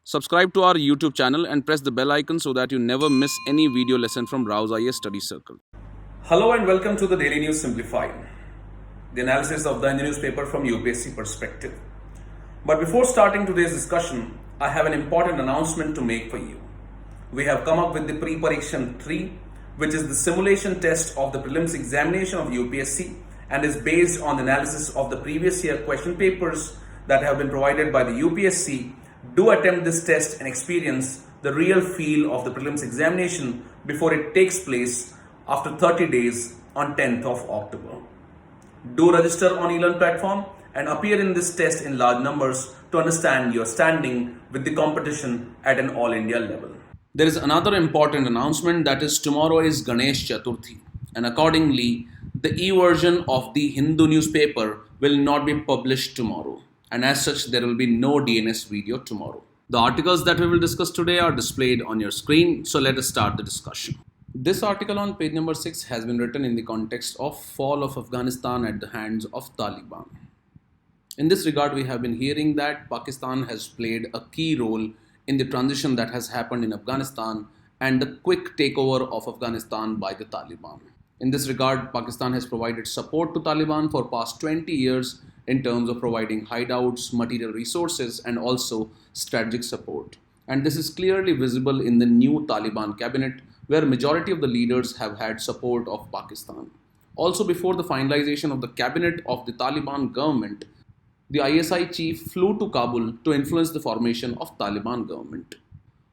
Subscribe to our YouTube channel and press the bell icon so that you never miss any video lesson from RAU'S IAS Study Circle. Hello and welcome to the Daily News Simplified, the analysis of the newspaper from UPSC perspective. But before starting today's discussion, I have an important announcement to make for you. We have come up with the Pareekshan 3, which is the simulation test of the prelims examination of UPSC and is based on the analysis of the previous year question papers that have been provided by the UPSC. Do attempt this test and experience the real feel of the prelims examination before it takes place after 30 days on 10th of October. Do register on ELEARN platform and appear in this test in large numbers to understand your standing with the competition at an all India level. There is another important announcement, that is tomorrow is Ganesh Chaturthi, and accordingly the e-version of the Hindu newspaper will not be published tomorrow, and as such there will be no DNS video tomorrow. The articles that we will discuss today are displayed on your screen, so let us start the discussion. This article on page number 6 has been written in the context of fall of Afghanistan at the hands of Taliban. In this regard, we have been hearing that Pakistan has played a key role in the transition that has happened in Afghanistan and the quick takeover of Afghanistan by the Taliban. In this regard, Pakistan has provided support to Taliban for past 20 years in terms of providing hideouts, material resources, and also strategic support. And this is clearly visible in the new Taliban cabinet, where majority of the leaders have had support of Pakistan. Also, before the finalization of the cabinet of the Taliban government, the ISI chief flew to Kabul to influence the formation of Taliban government.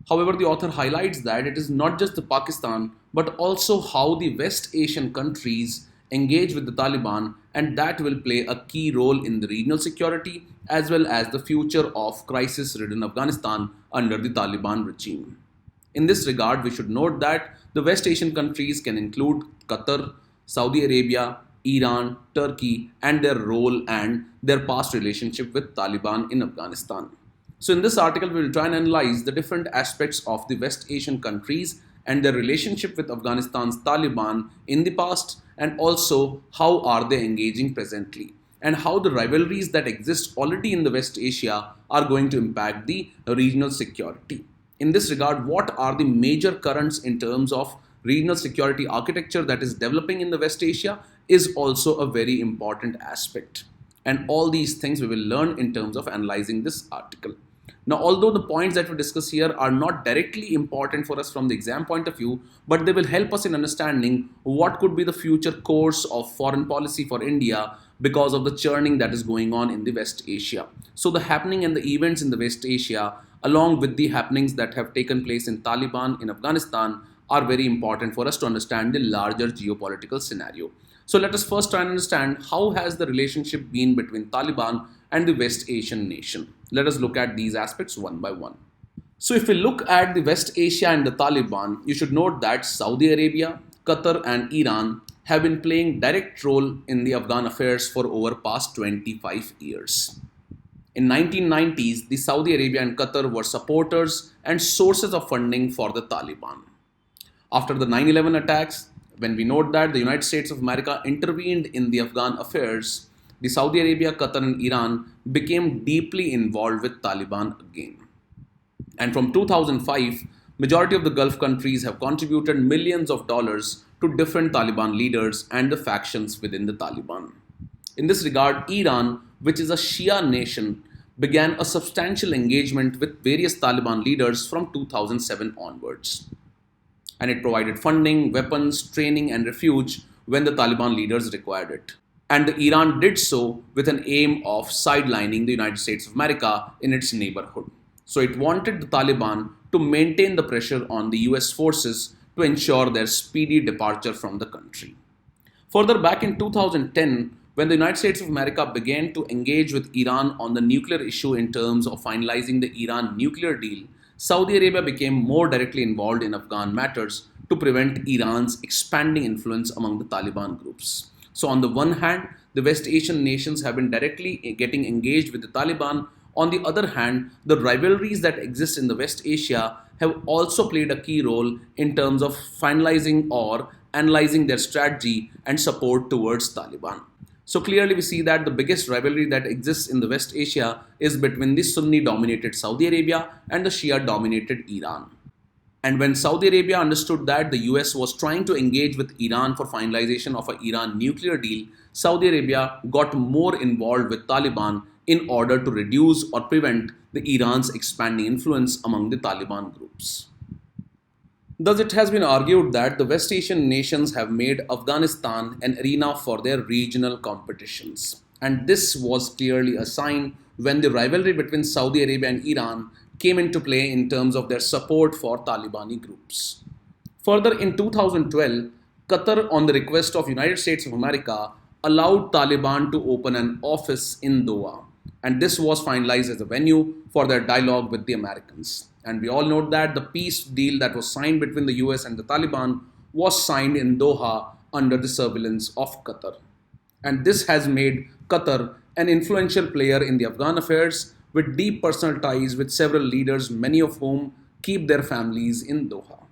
However, the author highlights that it is not just the Pakistan, but also how the West Asian countries engage with the Taliban, and that will play a key role in the regional security as well as the future of crisis-ridden Afghanistan under the Taliban regime. In this regard, we should note that the West Asian countries can include Qatar, Saudi Arabia, Iran, Turkey, and their role and their past relationship with Taliban in Afghanistan. So in this article, we will try and analyze the different aspects of the West Asian countries and their relationship with Afghanistan's Taliban in the past, and also how are they engaging presently, and how the rivalries that exist already in the West Asia are going to impact the regional security. In this regard, what are the major currents in terms of regional security architecture that is developing in the West Asia is also a very important aspect. And all these things we will learn in terms of analyzing this article. Now, although the points that we discuss here are not directly important for us from the exam point of view, but they will help us in understanding what could be the future course of foreign policy for India because of the churning that is going on in the West Asia. So the happening and the events in the West Asia, along with the happenings that have taken place in Taliban in Afghanistan, are very important for us to understand the larger geopolitical scenario. So let us first try and understand how has the relationship been between Taliban and the West Asian nation. Let us look at these aspects one by one. So if we look at the West Asia and the Taliban, you should note that Saudi Arabia, Qatar and Iran have been playing direct role in the Afghan affairs for over past 25 years. In 1990s, the Saudi Arabia and Qatar were supporters and sources of funding for the Taliban. After the 9/11 attacks, when we note that the United States of America intervened in the Afghan affairs, the Saudi Arabia, Qatar and Iran became deeply involved with Taliban again. And from 2005, majority of the Gulf countries have contributed millions of dollars to different Taliban leaders and the factions within the Taliban. In this regard, Iran, which is a Shia nation, began a substantial engagement with various Taliban leaders from 2007 onwards. And it provided funding, weapons, training and refuge when the Taliban leaders required it. And Iran did so with an aim of sidelining the United States of America in its neighborhood. So it wanted the Taliban to maintain the pressure on the US forces to ensure their speedy departure from the country. Further back in 2010, when the United States of America began to engage with Iran on the nuclear issue in terms of finalizing the Iran nuclear deal, Saudi Arabia became more directly involved in Afghan matters to prevent Iran's expanding influence among the Taliban groups. So on the one hand, the West Asian nations have been directly getting engaged with the Taliban. On the other hand, the rivalries that exist in the West Asia have also played a key role in terms of finalizing or analyzing their strategy and support towards Taliban. So clearly we see that the biggest rivalry that exists in the West Asia is between the Sunni-dominated Saudi Arabia and the Shia-dominated Iran. And when Saudi Arabia understood that the US was trying to engage with Iran for finalization of an Iran nuclear deal, Saudi Arabia got more involved with Taliban in order to reduce or prevent the Iran's expanding influence among the Taliban groups. Thus, it has been argued that the West Asian nations have made Afghanistan an arena for their regional competitions. And this was clearly a sign when the rivalry between Saudi Arabia and Iran came into play in terms of their support for Talibani groups. Further, in 2012, Qatar, on the request of United States of America, allowed Taliban to open an office in Doha, and this was finalized as a venue for their dialogue with the Americans. And we all know that the peace deal that was signed between the US and the Taliban was signed in Doha under the surveillance of Qatar. And this has made Qatar an influential player in the Afghan affairs with deep personal ties with several leaders, many of whom keep their families in Doha.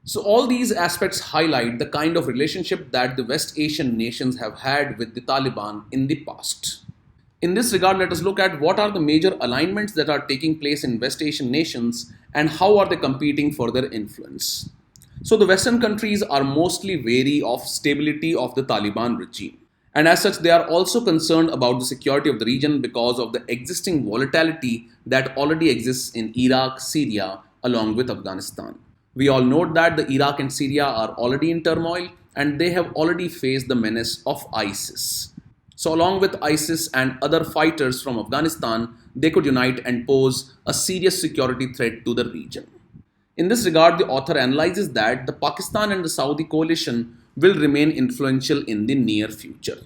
So all these aspects highlight the kind of relationship that the West Asian nations have had with the Taliban in the past. In this regard, let us look at what are the major alignments that are taking place in West Asian nations and how are they competing for their influence. So the Western countries are mostly wary of stability of the Taliban regime. And as such, they are also concerned about the security of the region because of the existing volatility that already exists in Iraq, Syria, along with Afghanistan. We all note that the Iraq and Syria are already in turmoil and they have already faced the menace of ISIS. So along with ISIS and other fighters from Afghanistan, they could unite and pose a serious security threat to the region. In this regard, the author analyzes that the Pakistan and the Saudi coalition will remain influential in the near future.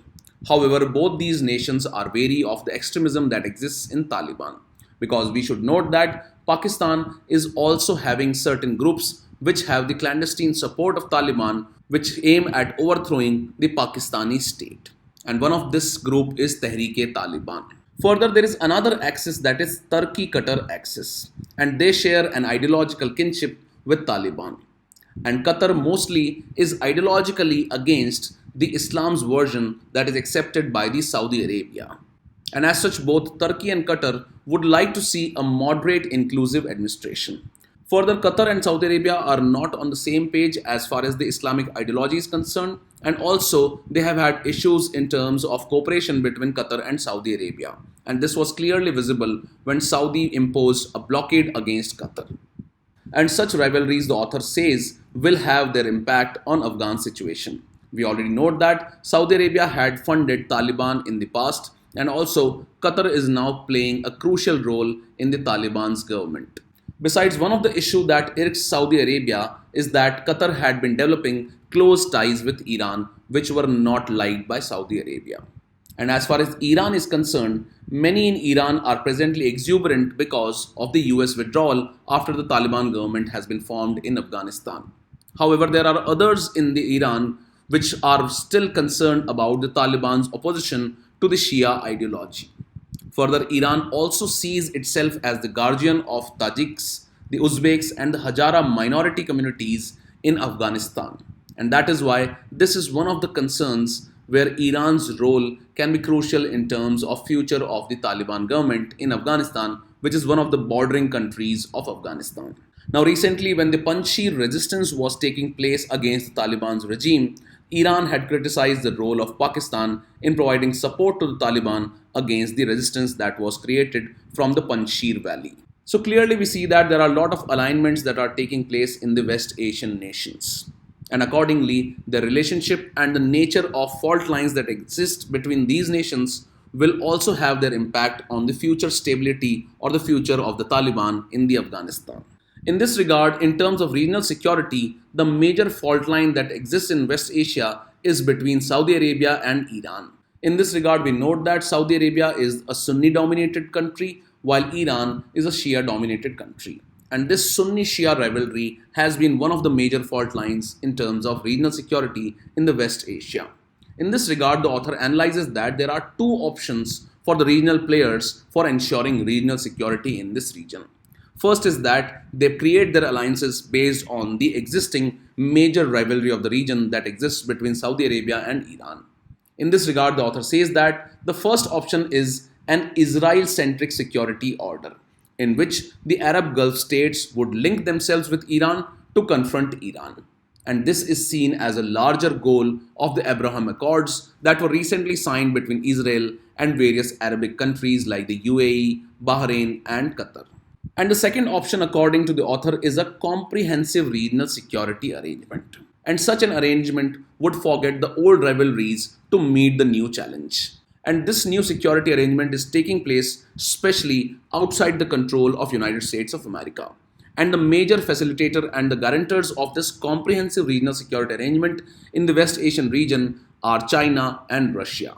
However, both these nations are wary of the extremism that exists in Taliban, because we should note that Pakistan is also having certain groups which have the clandestine support of Taliban which aim at overthrowing the Pakistani state. And one of this group is Tehreek-e-Taliban. Further, there is another axis, that is Turkey-Qatar axis, and they share an ideological kinship with Taliban. And Qatar mostly is ideologically against the Islam's version that is accepted by the Saudi Arabia. And as such, both Turkey and Qatar would like to see a moderate, inclusive administration. Further, Qatar and Saudi Arabia are not on the same page as far as the Islamic ideology is concerned, and also they have had issues in terms of cooperation between Qatar and Saudi Arabia. And this was clearly visible when Saudi imposed a blockade against Qatar. And such rivalries, the author says, will have their impact on Afghan situation. We already note that Saudi Arabia had funded Taliban in the past, and also Qatar is now playing a crucial role in the Taliban's government. Besides, one of the issues that irks Saudi Arabia is that Qatar had been developing close ties with Iran, which were not liked by Saudi Arabia. And as far as Iran is concerned, many in Iran are presently exuberant because of the US withdrawal after the Taliban government has been formed in Afghanistan. However, there are others in the Iran which are still concerned about the Taliban's opposition to the Shia ideology. Further, Iran also sees itself as the guardian of Tajiks, the Uzbeks, and the Hazara minority communities in Afghanistan. And that is why this is one of the concerns where Iran's role can be crucial in terms of future of the Taliban government in Afghanistan, which is one of the bordering countries of Afghanistan. Now recently, when the Panjshir resistance was taking place against the Taliban's regime, Iran had criticized the role of Pakistan in providing support to the Taliban against the resistance that was created from the Panjshir Valley. So clearly we see that there are a lot of alignments that are taking place in the West Asian nations. And accordingly, the relationship and the nature of fault lines that exist between these nations will also have their impact on the future stability or the future of the Taliban in the Afghanistan. In this regard, in terms of regional security, the major fault line that exists in West Asia is between Saudi Arabia and Iran. In this regard, we note that Saudi Arabia is a Sunni-dominated country, while Iran is a Shia-dominated country. And this Sunni-Shia rivalry has been one of the major fault lines in terms of regional security in the West Asia. In this regard, the author analyzes that there are two options for the regional players for ensuring regional security in this region. First is that they create their alliances based on the existing major rivalry of the region that exists between Saudi Arabia and Iran. In this regard, the author says that the first option is an Israel-centric security order, in which the Arab Gulf states would link themselves with Iran to confront Iran. And this is seen as a larger goal of the Abraham Accords that were recently signed between Israel and various Arabic countries like the UAE, Bahrain, and Qatar. And the second option, according to the author, is a comprehensive regional security arrangement. And such an arrangement would forget the old rivalries to meet the new challenge. And this new security arrangement is taking place especially outside the control of United States of America. And the major facilitator and the guarantors of this comprehensive regional security arrangement in the West Asian region are China and Russia.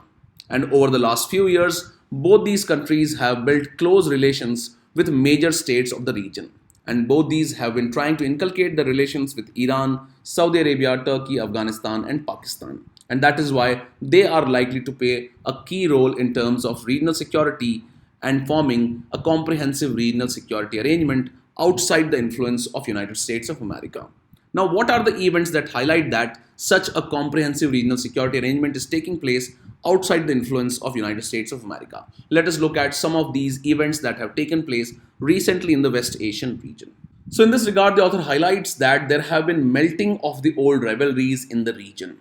And over the last few years, both these countries have built close relations with major states of the region. And both these have been trying to inculcate the relations with Iran, Saudi Arabia, Turkey, Afghanistan, and Pakistan. And that is why they are likely to play a key role in terms of regional security and forming a comprehensive regional security arrangement outside the influence of United States of America. Now, what are the events that highlight that such a comprehensive regional security arrangement is taking place outside the influence of United States of America? Let us look at some of these events that have taken place recently in the West Asian region. So in this regard, the author highlights that there have been melting of the old rivalries in the region.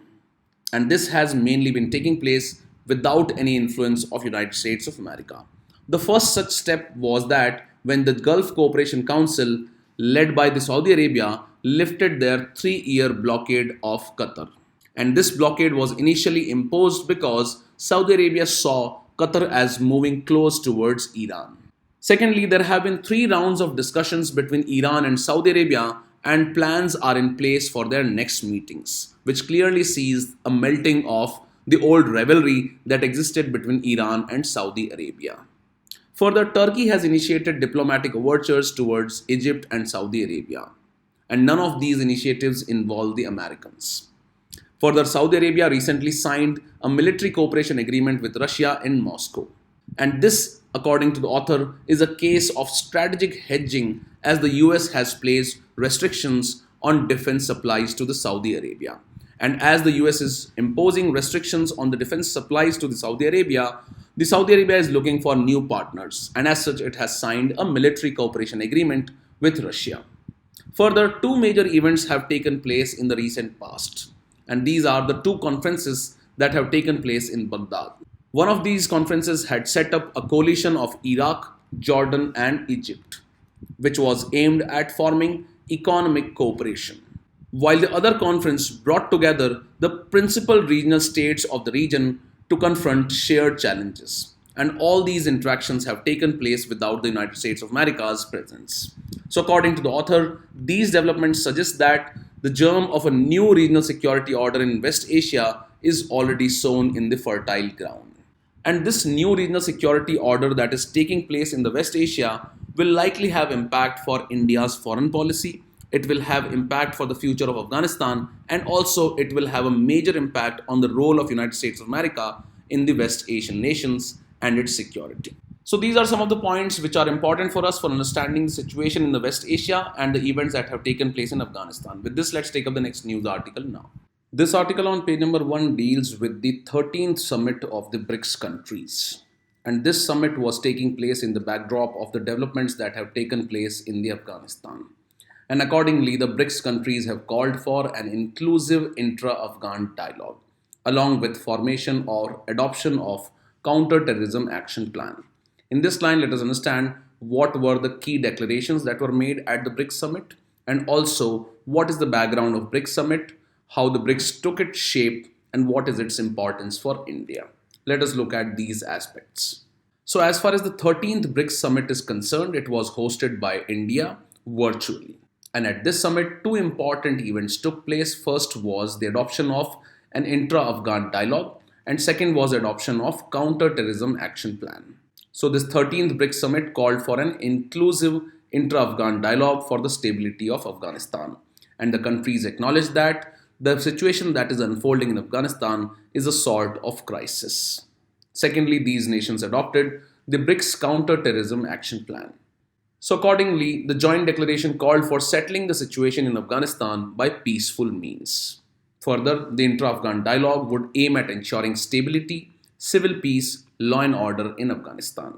And this has mainly been taking place without any influence of United States of America. The first such step was that when the Gulf Cooperation Council, led by the Saudi Arabia, lifted their 3-year blockade of Qatar. And this blockade was initially imposed because Saudi Arabia saw Qatar as moving close towards Iran. Secondly, there have been 3 rounds of discussions between Iran and Saudi Arabia, and plans are in place for their next meetings, which clearly sees a melting of the old rivalry that existed between Iran and Saudi Arabia. Further, Turkey has initiated diplomatic overtures towards Egypt and Saudi Arabia, and none of these initiatives involve the Americans. Further, Saudi Arabia recently signed a military cooperation agreement with Russia in Moscow. And this, according to the author, is a case of strategic hedging as the US has placed restrictions on defense supplies to the Saudi Arabia. And as the US is imposing restrictions on the defense supplies to the Saudi Arabia is looking for new partners, and as such, it has signed a military cooperation agreement with Russia. Further, 2 major events have taken place in the recent past, and these are the 2 conferences that have taken place in Baghdad. One of these conferences had set up a coalition of Iraq, Jordan, and Egypt, which was aimed at forming economic cooperation, while the other conference brought together the principal regional states of the region to confront shared challenges. And all these interactions have taken place without the United States of America's presence. So according to the author, these developments suggest that the germ of a new regional security order in West Asia is already sown in the fertile ground. And this new regional security order that is taking place in the West Asia will likely have impact for India's foreign policy. It will have impact for the future of Afghanistan, and also it will have a major impact on the role of United States of America in the West Asian nations and its security. So these are some of the points which are important for us for understanding the situation in the West Asia and the events that have taken place in Afghanistan. With this, let's take up the next news article now. This article on page number 1 deals with the 13th summit of the BRICS countries. And this summit was taking place in the backdrop of the developments that have taken place in the Afghanistan. And accordingly, the BRICS countries have called for an inclusive intra-Afghan dialogue, along with formation or adoption of counter-terrorism action plan. In this line, let us understand what were the key declarations that were made at the BRICS summit, and also what is the background of BRICS summit, how the BRICS took its shape, and what is its importance for India. Let us look at these aspects. So as far as the 13th BRICS summit is concerned, it was hosted by India virtually. And at this summit, 2 important events took place. First was the adoption of an intra-Afghan dialogue, and second was adoption of counter-terrorism action plan. So this 13th BRICS summit called for an inclusive intra-Afghan dialogue for the stability of Afghanistan. And the countries acknowledged that the situation that is unfolding in Afghanistan is a sort of crisis. Secondly, these nations adopted the BRICS counter-terrorism action plan. So accordingly, the joint declaration called for settling the situation in Afghanistan by peaceful means. Further, the intra-Afghan dialogue would aim at ensuring stability, civil peace, law and order in Afghanistan.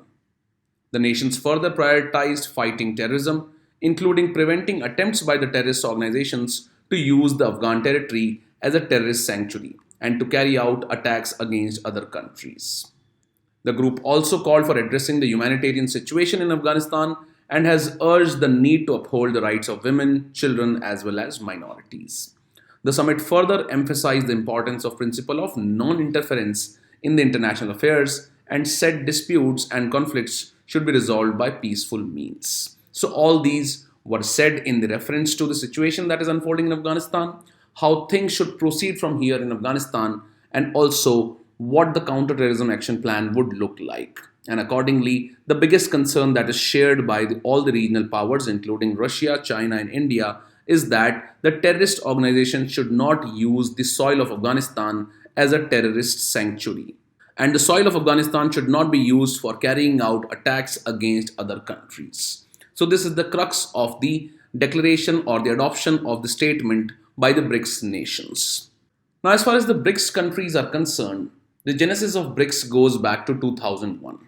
The nations further prioritized fighting terrorism, including preventing attempts by the terrorist organizations to use the Afghan territory as a terrorist sanctuary and to carry out attacks against other countries. The group also called for addressing the humanitarian situation in Afghanistan and has urged the need to uphold the rights of women, children, as well as minorities. The summit further emphasized the importance of principle of non-interference in the international affairs and said disputes and conflicts should be resolved by peaceful means. So all these were said in the reference to the situation that is unfolding in Afghanistan, how things should proceed from here in Afghanistan, and also what the counterterrorism action plan would look like. And accordingly, the biggest concern that is shared by all the regional powers, including Russia, China, and India, is that the terrorist organization should not use the soil of Afghanistan as a terrorist sanctuary. And the soil of Afghanistan should not be used for carrying out attacks against other countries. So this is the crux of the declaration or the adoption of the statement by the BRICS nations. Now, as far as the BRICS countries are concerned, the genesis of BRICS goes back to 2001.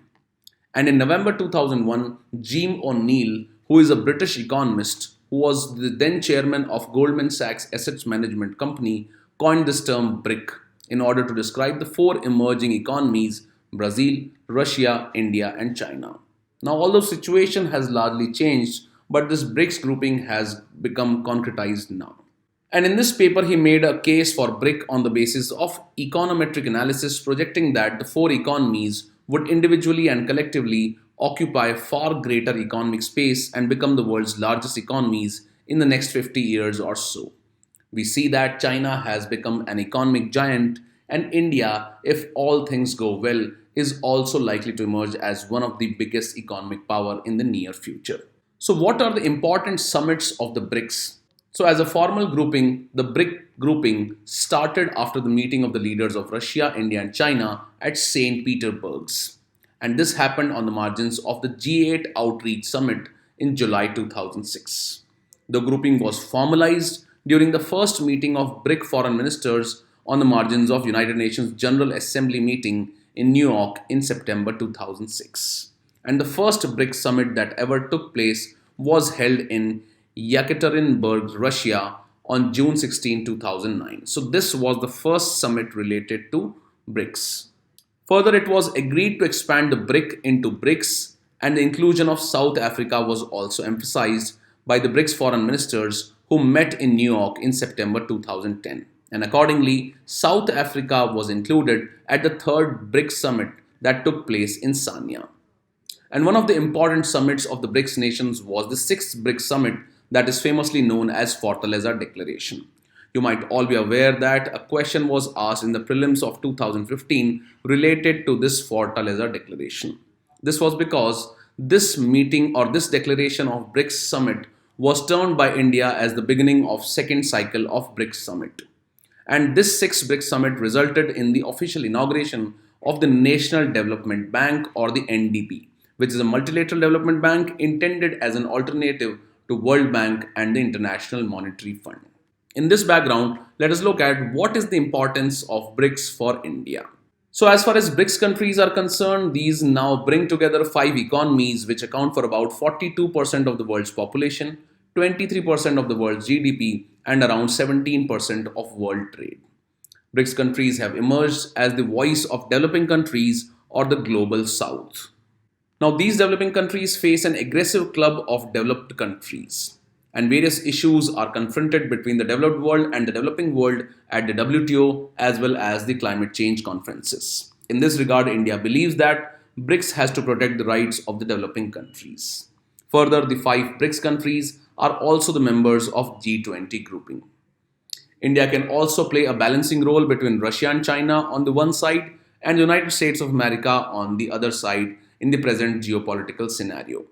And in November 2001, Jim O'Neill, who is a British economist who was the then chairman of Goldman Sachs Asset Management Company, coined this term BRIC in order to describe the four emerging economies: Brazil, Russia, India, and China. Now, although the situation has largely changed, but this BRICS grouping has become concretized now. And in this paper, he made a case for BRIC on the basis of econometric analysis, projecting that the four economies would individually and collectively occupy far greater economic space and become the world's largest economies in the next 50 years or so. We see that China has become an economic giant, and India, if all things go well, is also likely to emerge as one of the biggest economic power in the near future. So what are the important summits of the BRICS? So as a formal grouping, the BRIC grouping started after the meeting of the leaders of Russia, India, and China at St. Petersburg's. And this happened on the margins of the G8 Outreach Summit in July 2006. The grouping was formalized during the first meeting of BRIC foreign ministers on the margins of United Nations General Assembly meeting in New York in September 2006. And the first BRIC summit that ever took place was held in Yekaterinburg, Russia on June 16, 2009. So this was the first summit related to BRICS. Further, it was agreed to expand the BRIC into BRICS, and the inclusion of South Africa was also emphasized by the BRICS foreign ministers who met in New York in September 2010. And accordingly, South Africa was included at the third BRICS summit that took place in Sanya. And one of the important summits of the BRICS nations was the sixth BRICS summit that is famously known as Fortaleza Declaration. You might all be aware that a question was asked in the prelims of 2015 related to this Fortaleza Declaration. This was because this meeting or this declaration of BRICS summit was termed by India as the beginning of second cycle of BRICS summit. And this sixth BRICS summit resulted in the official inauguration of the National Development Bank, or the NDB, which is a multilateral development bank intended as an alternative to World Bank and the International Monetary Fund. In this background, let us look at what is the importance of BRICS for India. So as far as BRICS countries are concerned, these now bring together five economies which account for about 42% of the world's population, 23% of the world's GDP, and around 17% of world trade. BRICS countries have emerged as the voice of developing countries or the global south. Now, these developing countries face an aggressive club of developed countries, and various issues are confronted between the developed world and the developing world at the WTO as well as the climate change conferences. In this regard, India believes that BRICS has to protect the rights of the developing countries. Further, the five BRICS countries are also the members of G20 grouping. India can also play a balancing role between Russia and China on the one side and the United States of America on the other side in the present geopolitical scenario.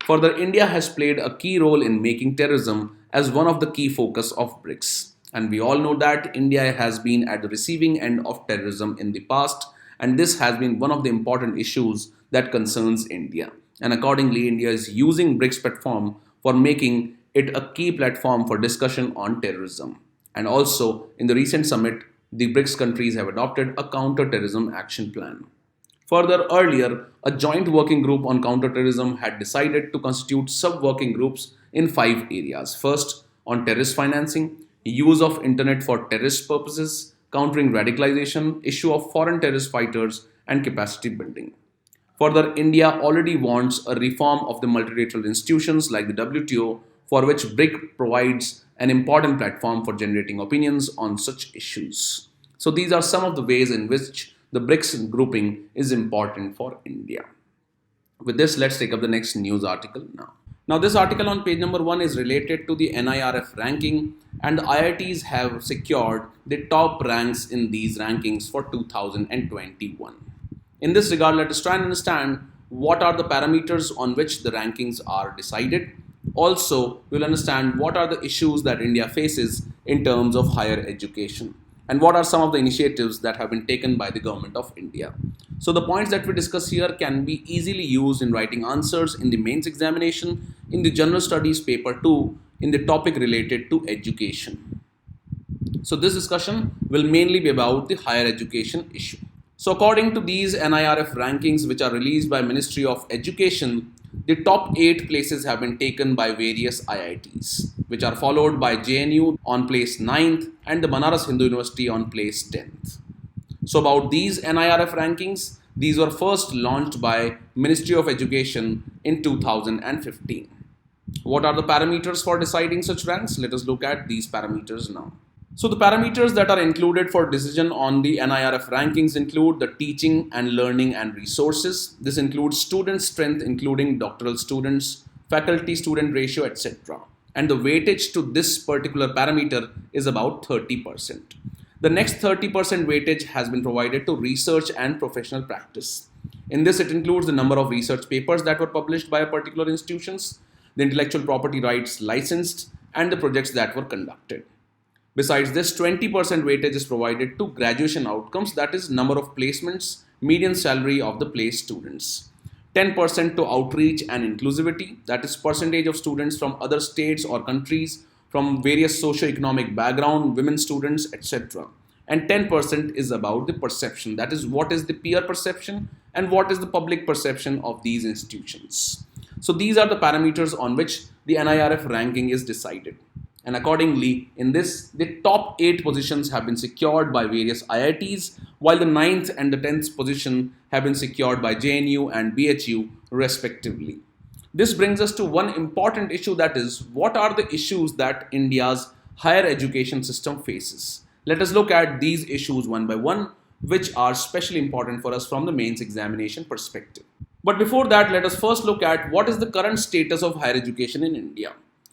Further, India has played a key role in making terrorism as one of the key focus of BRICS. And we all know that India has been at the receiving end of terrorism in the past, and this has been one of the important issues that concerns India. And accordingly, India is using BRICS platform for making it a key platform for discussion on terrorism. And also, in the recent summit, the BRICS countries have adopted a counter-terrorism action plan. Further, earlier, a joint working group on counterterrorism had decided to constitute sub-working groups in 5 areas. First, on terrorist financing, use of internet for terrorist purposes, countering radicalization, issue of foreign terrorist fighters, and capacity building. Further, India already wants a reform of the multilateral institutions like the WTO, for which BRIC provides an important platform for generating opinions on such issues. So, these are some of the ways in which the BRICS grouping is important for India. With this, let's take up the next news article now. Now, this article on page number 1 is related to the NIRF ranking, and the IITs have secured the top ranks in these rankings for 2021. In this regard, let us try and understand what are the parameters on which the rankings are decided. Also, we'll understand what are the issues that India faces in terms of higher education and what are some of the initiatives that have been taken by the government of India. So the points that we discuss here can be easily used in writing answers in the mains examination, in the general studies paper 2, in the topic related to education. So this discussion will mainly be about the higher education issue. So according to these NIRF rankings which are released by Ministry of Education, the top 8 places have been taken by various IITs, which are followed by JNU on place 9th and the Banaras Hindu University on place 10th. So about these NIRF rankings, these were first launched by Ministry of Education in 2015. What are the parameters for deciding such ranks? Let us look at these parameters now. So the parameters that are included for decision on the NIRF rankings include the teaching and learning and resources. This includes student strength, including doctoral students, faculty-student ratio, etc. And the weightage to this particular parameter is about 30%. The next 30% weightage has been provided to research and professional practice. In this, it includes the number of research papers that were published by a particular institutions, the intellectual property rights licensed, and the projects that were conducted. Besides this, 20% weightage is provided to graduation outcomes, that is number of placements, median salary of the placed students. 10% to outreach and inclusivity, that is percentage of students from other states or countries, from various socio-economic background, women students, etc. And 10% is about the perception, that is what is the peer perception and what is the public perception of these institutions. So these are the parameters on which the NIRF ranking is decided. And accordingly, in this, the top 8 positions have been secured by various IITs, while the 9th and the 10th position have been secured by JNU and BHU respectively. This brings us to one important issue, that is, what are the issues that India's higher education system faces? Let us look at these issues one by one, which are especially important for us from the mains examination perspective. But before that, let us first look at what is the current status of higher education in India.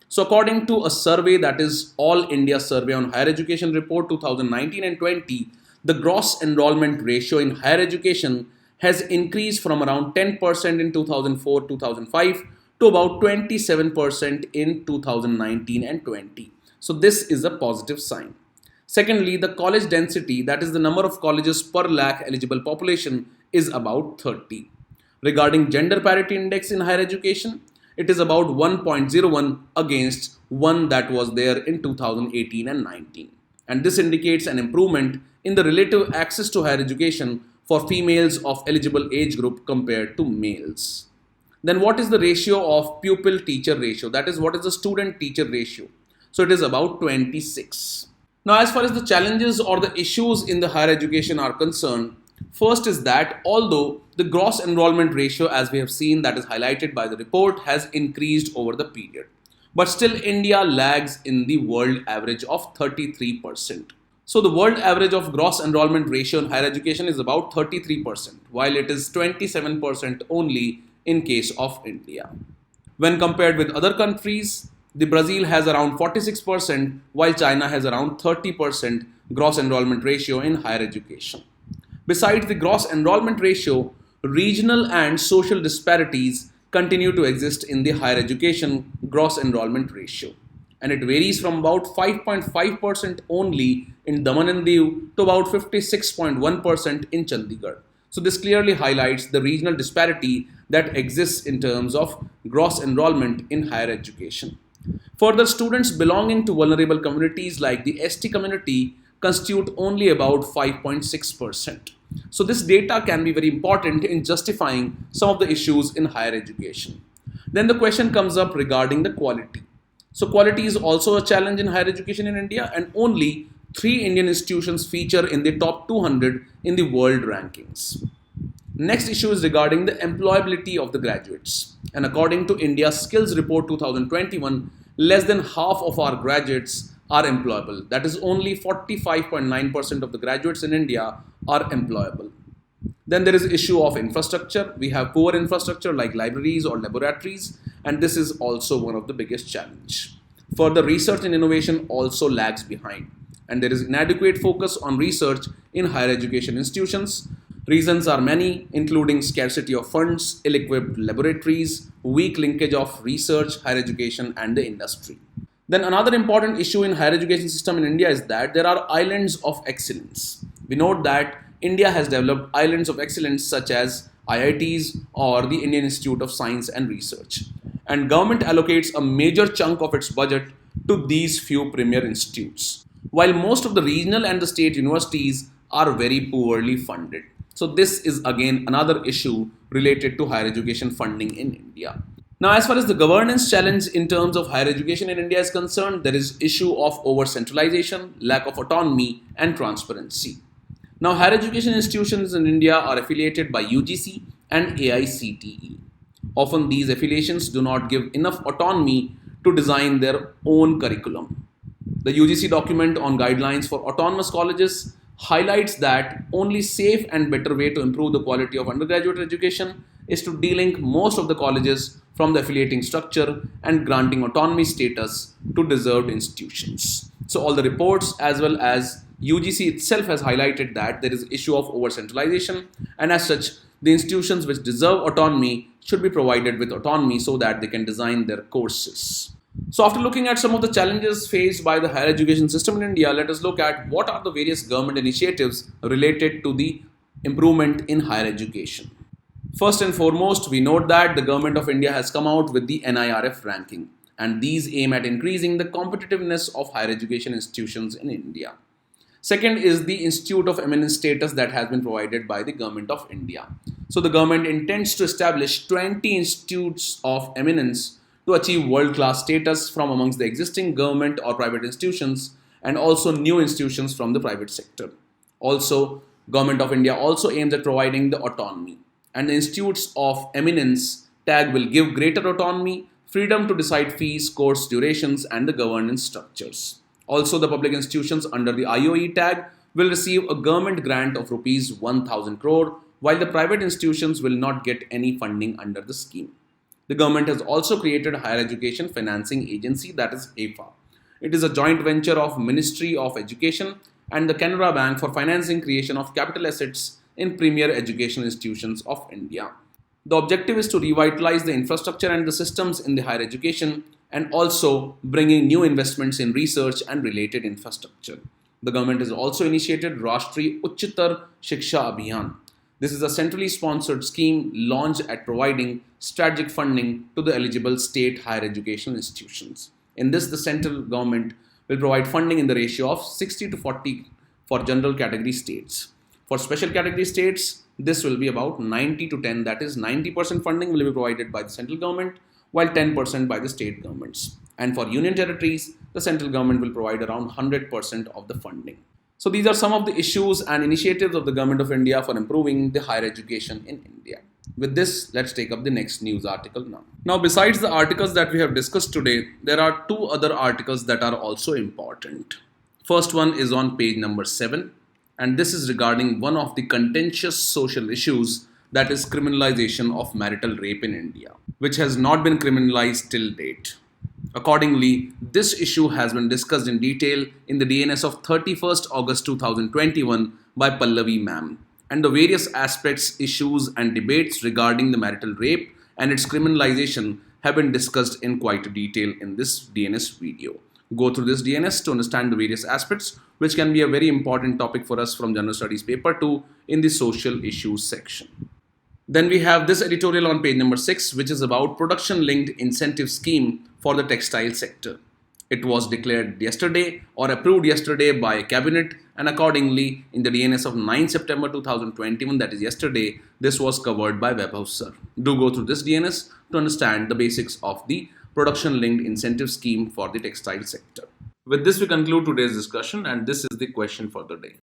So according to a survey, that is All India Survey on Higher Education Report 2019 and 20, the gross enrollment ratio in higher education has increased from around 10% in 2004-2005 to about 27% in 2019 and 20. So this is a positive sign. Secondly, the college density, that is the number of colleges per lakh eligible population, is about 30. Regarding gender parity index in higher education, it is about 1.01 against 1 that was there in 2018 and 19. And this indicates an improvement in the relative access to higher education for females of eligible age group compared to males. Then what is the ratio of pupil-teacher ratio? That is, what is the student-teacher ratio? So it is about 26. Now, as far as the challenges or the issues in the higher education are concerned, first is that although the gross enrollment ratio, as we have seen, that is highlighted by the report, has increased over the period, but still India lags in the world average of 33%. So the world average of gross enrollment ratio in higher education is about 33%, while it is 27% only in case of India. When compared with other countries, the Brazil has around 46%, while China has around 30% gross enrollment ratio in higher education. Besides the gross enrollment ratio, regional and social disparities continue to exist in the higher education gross enrollment ratio. And it varies from about 5.5% only in Daman and Diu to about 56.1% in Chandigarh. So this clearly highlights the regional disparity that exists in terms of gross enrollment in higher education. Further, students belonging to vulnerable communities like the ST community constitute only about 5.6%. So, this data can be very important in justifying some of the issues in higher education. Then the question comes up regarding the quality. So, quality is also a challenge in higher education in India, and only 3 Indian institutions feature in the top 200 in the world rankings. Next issue is regarding the employability of the graduates. And according to India Skills Report 2021, less than half of our graduates are employable. That is, only 45.9% of the graduates in India are employable. Then there is issue of infrastructure. We have poor infrastructure like libraries or laboratories, and this is also one of the biggest challenge. Further, research and innovation also lags behind, and there is inadequate focus on research in higher education institutions. Reasons are many, including scarcity of funds, ill-equipped laboratories, weak linkage of research, higher education, and the industry. Then another important issue in higher education system in India is that there are islands of excellence. We note that India has developed islands of excellence such as IITs or the Indian Institute of Science and Research. And government allocates a major chunk of its budget to these few premier institutes, while most of the regional and the state universities are very poorly funded. So this is again another issue related to higher education funding in India. Now, as far as the governance challenge in terms of higher education in India is concerned, there is issue of over centralization, lack of autonomy, and transparency. Now, higher education institutions in India are affiliated by UGC and AICTE. Often these affiliations do not give enough autonomy to design their own curriculum. The UGC document on guidelines for autonomous colleges highlights that only safe and better way to improve the quality of undergraduate education is to delink most of the colleges from the affiliating structure and granting autonomy status to deserved institutions. So all the reports as well as UGC itself has highlighted that there is issue of over centralization, and as such the institutions which deserve autonomy should be provided with autonomy so that they can design their courses. So after looking at some of the challenges faced by the higher education system in India, let us look at what are the various government initiatives related to the improvement in higher education. First and foremost, we note that the government of India has come out with the NIRF ranking, and these aim at increasing the competitiveness of higher education institutions in India. Second is the Institute of Eminence status that has been provided by the government of India. So the government intends to establish 20 institutes of eminence to achieve world-class status from amongst the existing government or private institutions, and also new institutions from the private sector. Also, Government of India also aims at providing the autonomy, and the institutes of eminence tag will give greater autonomy, freedom to decide fees, course durations, and the governance structures. Also, the public institutions under the IOE tag will receive a government grant of rupees 1000 crore, while the private institutions will not get any funding under the scheme. The government has also created a Higher Education Financing Agency, that is HEFA. It is a joint venture of Ministry of Education and the Canara Bank for financing creation of capital assets in premier education institutions of India. The objective is to revitalize the infrastructure and the systems in the higher education, and also bringing new investments in research and related infrastructure. The government has also initiated Rashtriya Uchchatar Shiksha Abhiyan. This is a centrally sponsored scheme launched at providing strategic funding to the eligible state higher education institutions. In this, the central government will provide funding in the ratio of 60 to 40 for general category states. For special category states, this will be about 90 to 10, that is 90% funding will be provided by the central government, while 10% by the state governments. And for union territories, the central government will provide around 100% of the funding. So these are some of the issues and initiatives of the Government of India for improving the higher education in India. With this, let's take up the next news article now. Now, besides the articles that we have discussed today, there are two other articles that are also important. First one is on page number 7, and this is regarding one of the contentious social issues, that is criminalization of marital rape in India, which has not been criminalized till date. Accordingly, this issue has been discussed in detail in the DNS of 31st August 2021 by Pallavi ma'am, and the various aspects, issues and debates regarding the marital rape and its criminalization have been discussed in quite detail in this DNS video. Go through this DNS to understand the various aspects, which can be a very important topic for us from General Studies Paper 2 in the social issues section. Then we have this editorial on page number 6, which is about production linked incentive scheme for the textile sector. It was declared yesterday or approved yesterday by cabinet, and accordingly in the DNS of 9 September 2021, that is yesterday, this was covered by Webhouse Sir. Do go through this DNS to understand the basics of the production linked incentive scheme for the textile sector. With this we conclude today's discussion, and this is the question for the day.